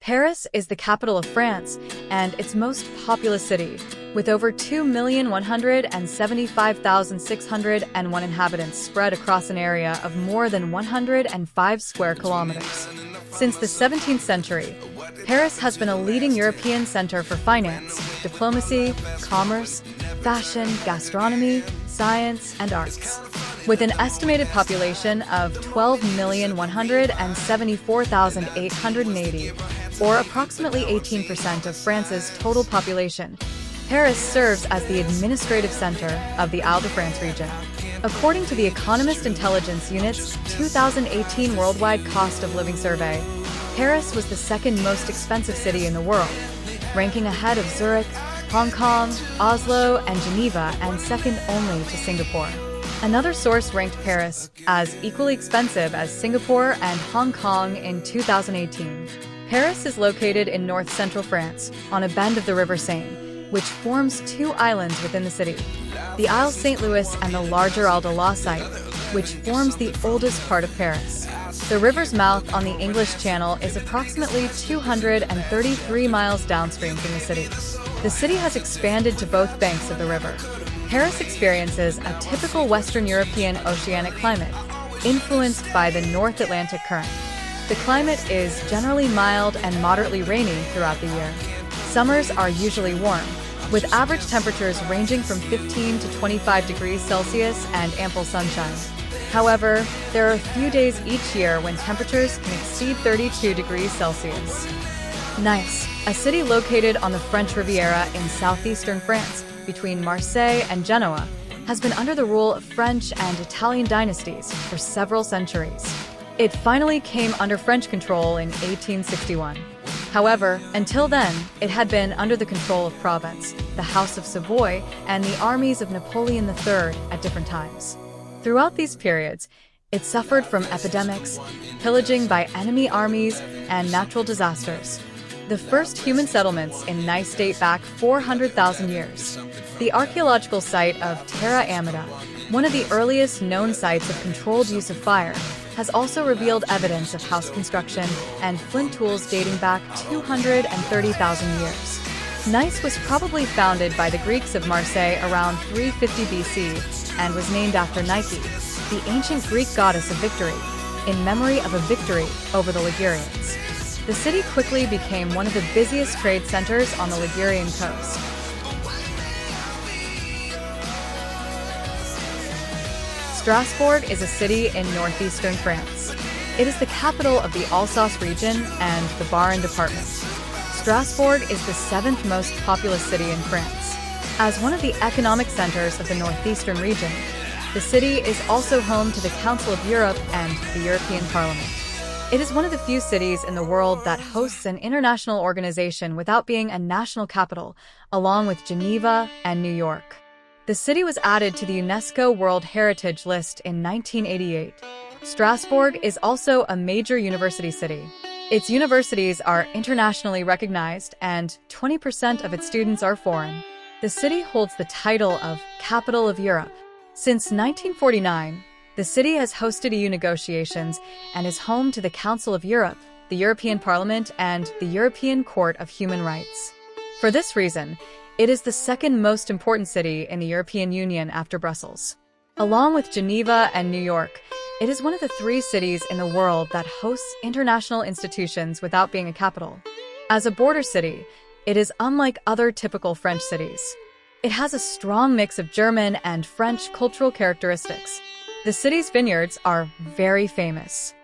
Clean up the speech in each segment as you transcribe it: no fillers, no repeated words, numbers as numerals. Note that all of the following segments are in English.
Paris is the capital of France and its most populous city, with over 2,175,601 inhabitants spread across an area of more than 105 square kilometers. Since the 17th century, Paris has been a leading European center for finance, diplomacy, commerce, fashion, gastronomy, science, and arts. With an estimated population of 12,174,880, or approximately 18% of France's total population, Paris serves as the administrative center of the Île-de-France region. According to the Economist Intelligence Unit's 2018 Worldwide Cost of Living Survey, Paris was the second most expensive city in the world, ranking ahead of Zurich, Hong Kong, Oslo, and Geneva, and second only to Singapore. Another source ranked Paris as equally expensive as Singapore and Hong Kong in 2018. Paris is located in north-central France, on a bend of the River Seine, which forms two islands within the city, the Île Saint-Louis and the larger Île de la Cité, which forms the oldest part of Paris. The river's mouth on the English Channel is approximately 233 miles downstream from the city. The city has expanded to both banks of the river. Paris experiences a typical Western European oceanic climate, influenced by the North Atlantic current. The climate is generally mild and moderately rainy throughout the year. Summers are usually warm, with average temperatures ranging from 15 to 25 degrees Celsius and ample sunshine. However, there are a few days each year when temperatures can exceed 32 degrees Celsius. Nice, a city located on the French Riviera in southeastern France, between Marseille and Genoa, has been under the rule of French and Italian dynasties for several centuries. It finally came under French control in 1861. However, until then, it had been under the control of Provence, the House of Savoy, and the armies of Napoleon III at different times. Throughout these periods, it suffered from epidemics, pillaging by enemy armies, and natural disasters. The first human settlements in Nice date back 400,000 years. The archaeological site of Terra Amida, one of the earliest known sites of controlled use of fire, has also revealed evidence of house construction and flint tools dating back 230,000 years. Nice was probably founded by the Greeks of Marseille around 350 BC and was named after Nike, the ancient Greek goddess of victory, in memory of a victory over the Ligurians. The city quickly became one of the busiest trade centers on the Ligurian coast. Strasbourg is a city in northeastern France. It is the capital of the Alsace region and the Bas-Rhin department. Strasbourg is the seventh most populous city in France. As one of the economic centers of the northeastern region, the city is also home to the Council of Europe and the European Parliament. It is one of the few cities in the world that hosts an international organization without being a national capital, along with Geneva and New York. The city was added to the UNESCO World Heritage List in 1988. Strasbourg is also a major university city. Its universities are internationally recognized and 20% of its students are foreign. The city holds the title of Capital of Europe. Since 1949, the city has hosted EU negotiations and is home to the Council of Europe, the European Parliament, and the European Court of Human Rights. For this reason, it is the second most important city in the European Union after Brussels. Along with Geneva and New York, it is one of the three cities in the world that hosts international institutions without being a capital. As a border city, it is unlike other typical French cities. It has a strong mix of German and French cultural characteristics. The city's vineyards are very famous.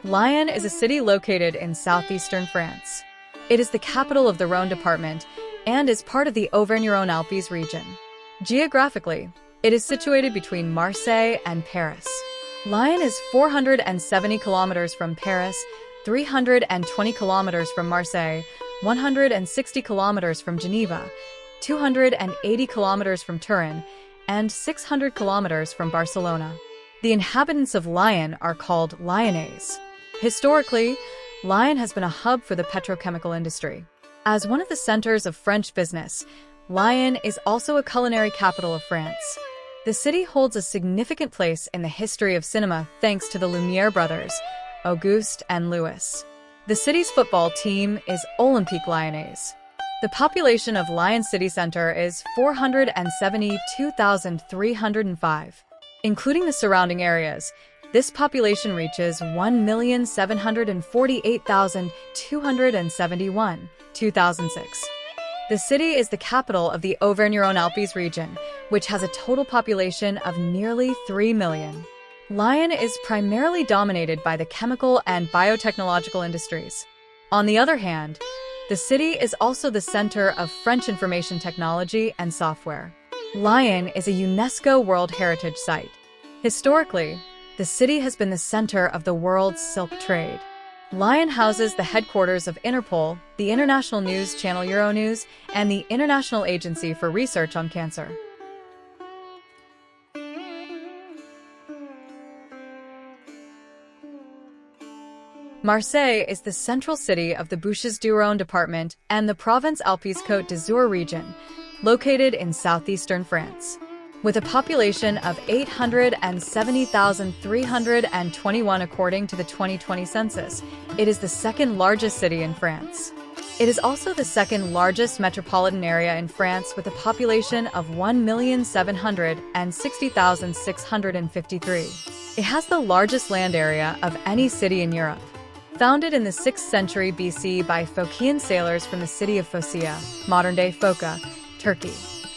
Lyon is a city located in southeastern France. It is the capital of the Rhône department and is part of the Auvergne-Rhône-Alpes region. Geographically, it is situated between Marseille and Paris. Lyon is 470 kilometers from Paris, 320 kilometers from Marseille, 160 kilometers from Geneva, 280 kilometers from Turin, and 600 kilometers from Barcelona. The inhabitants of Lyon are called Lyonnais. Historically, Lyon has been a hub for the petrochemical industry. As one of the centers of French business, Lyon is also a culinary capital of France. The city holds a significant place in the history of cinema thanks to the Lumière brothers, Auguste and Louis. The city's football team is Olympique Lyonnais. The population of Lyon city center is 472,305. Including the surrounding areas, this population reaches 1,748,271, 2006. The city is the capital of the Auvergne-Rhône-Alpes region, which has a total population of nearly 3 million. Lyon is primarily dominated by the chemical and biotechnological industries. On the other hand, the city is also the center of French information technology and software. Lyon is a UNESCO World Heritage Site. Historically, the city has been the center of the world's silk trade. Lyon houses the headquarters of Interpol, the international news channel Euronews, and the International Agency for Research on Cancer. Marseille is the central city of the Bouches-du-Rhône department and the Provence-Alpes-Côte d'Azur region, located in southeastern France. With a population of 870,321 according to the 2020 census, it is the second largest city in France. It is also the second largest metropolitan area in France with a population of 1,760,653. It has the largest land area of any city in Europe. Founded in the 6th century BC by Phocian sailors from the city of Phocaea, modern-day Foça, Turkey,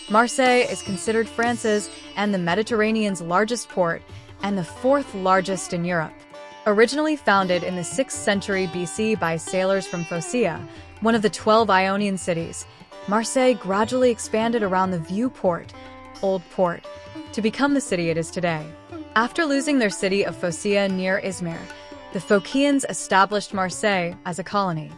Marseille is considered France's and the Mediterranean's largest port and the fourth largest in Europe. Originally founded in the 6th century BC by sailors from Phocaea, one of the 12 Ionian cities, Marseille gradually expanded around the Vieux Port, Old Port, to become the city it is today. After losing their city of Phocaea near Izmir, the Phocians established Marseille as a colony.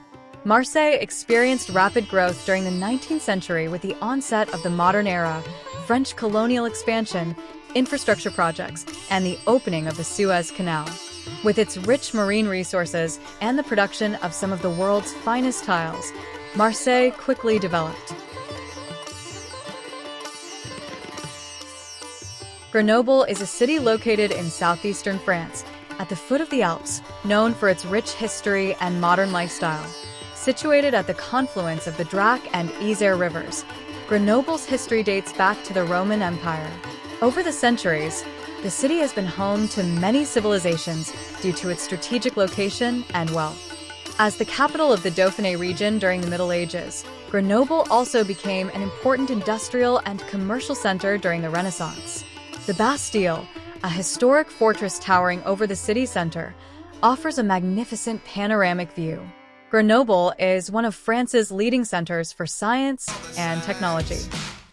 Marseille experienced rapid growth during the 19th century with the onset of the modern era, French colonial expansion, infrastructure projects, and the opening of the Suez Canal. With its rich marine resources and the production of some of the world's finest tiles, Marseille quickly developed. Grenoble is a city located in southeastern France, at the foot of the Alps, known for its rich history and modern lifestyle. Situated at the confluence of the Drac and Isère rivers, Grenoble's history dates back to the Roman Empire. Over the centuries, the city has been home to many civilizations due to its strategic location and wealth. As the capital of the Dauphiné region during the Middle Ages, Grenoble also became an important industrial and commercial center during the Renaissance. The Bastille, a historic fortress towering over the city center, offers a magnificent panoramic view. Grenoble is one of France's leading centers for science and technology.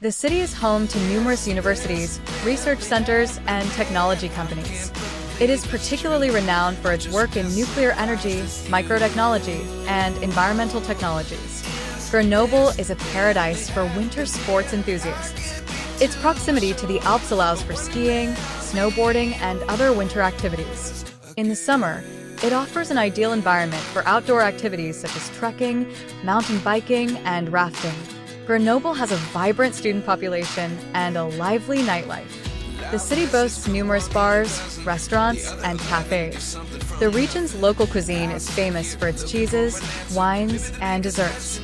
The city is home to numerous universities, research centers, and technology companies. It is particularly renowned for its work in nuclear energy, microtechnology, and environmental technologies. Grenoble is a paradise for winter sports enthusiasts. Its proximity to the Alps allows for skiing, snowboarding, and other winter activities. In the summer, it offers an ideal environment for outdoor activities such as trekking, mountain biking, and rafting. Grenoble has a vibrant student population and a lively nightlife. The city boasts numerous bars, restaurants, and cafes. The region's local cuisine is famous for its cheeses, wines, and desserts.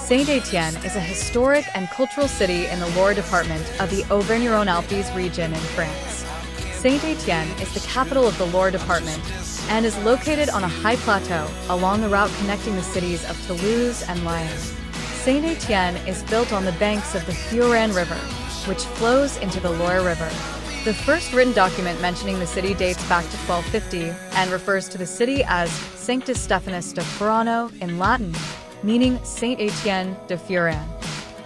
Saint-Étienne is a historic and cultural city in the Loire department of the Auvergne-Rhône-Alpes region in France. Saint-Étienne is the capital of the Loire department and is located on a high plateau along the route connecting the cities of Toulouse and Lyon. Saint-Étienne is built on the banks of the Furane River, which flows into the Loire River. The first written document mentioning the city dates back to 1250 and refers to the city as Sanctus Stephanus de Furano in Latin, meaning Saint-Étienne de Furane.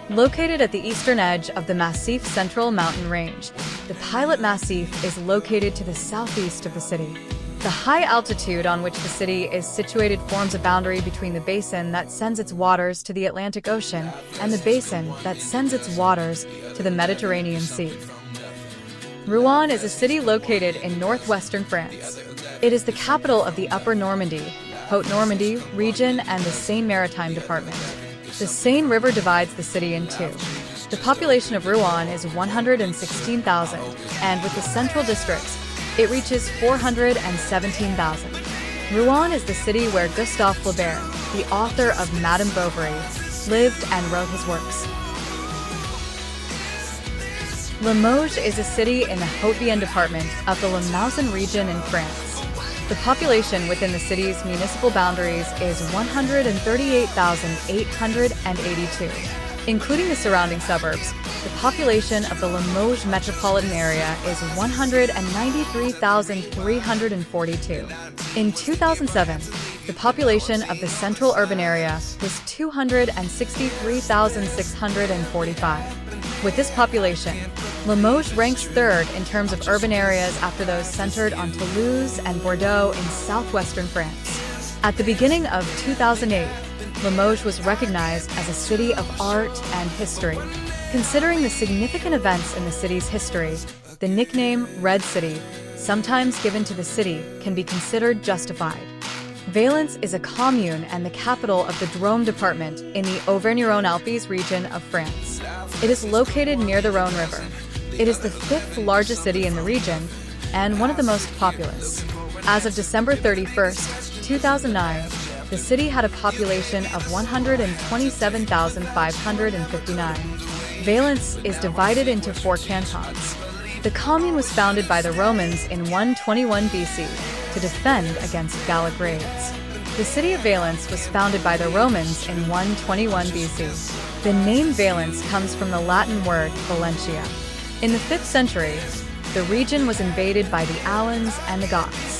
Located at the eastern edge of the Massif Central mountain range, the Pilot Massif is located to the southeast of the city. The high altitude on which the city is situated forms a boundary between the basin that sends its waters to the Atlantic Ocean and the basin that sends its waters to the Mediterranean Sea. Rouen is a city located in northwestern France. It is the capital of the Upper Normandy, Haute-Normandy region and the Seine-Maritime department. The Seine River divides the city in two. The population of Rouen is 116,000, and with the central districts, it reaches 417,000. Rouen is the city where Gustave Flaubert, the author of Madame Bovary, lived and wrote his works. Limoges is a city in the Haute-Vienne department of the Limousin region in France. The population within the city's municipal boundaries is 138,882. Including the surrounding suburbs, the population of the Limoges metropolitan area is 193,342. In 2007, the population of the central urban area was 263,645. With this population, Limoges ranks third in terms of urban areas after those centered on Toulouse and Bordeaux in southwestern France. At the beginning of 2008, Limoges was recognized as a city of art and history. Considering the significant events in the city's history, the nickname Red City, sometimes given to the city, can be considered justified. Valence is a commune and the capital of the Drôme department in the Auvergne-Rhône-Alpes region of France. It is located near the Rhône River. It is the fifth largest city in the region and one of the most populous. As of December 31st, 2009, the city had a population of 127,559. Valence is divided into 4 cantons. The commune was founded by the Romans in 121 BC to defend against Gallic raids. The city of Valence was founded by the Romans in 121 BC. The name Valence comes from the Latin word Valentia. In the 5th century, the region was invaded by the Alans and the Goths.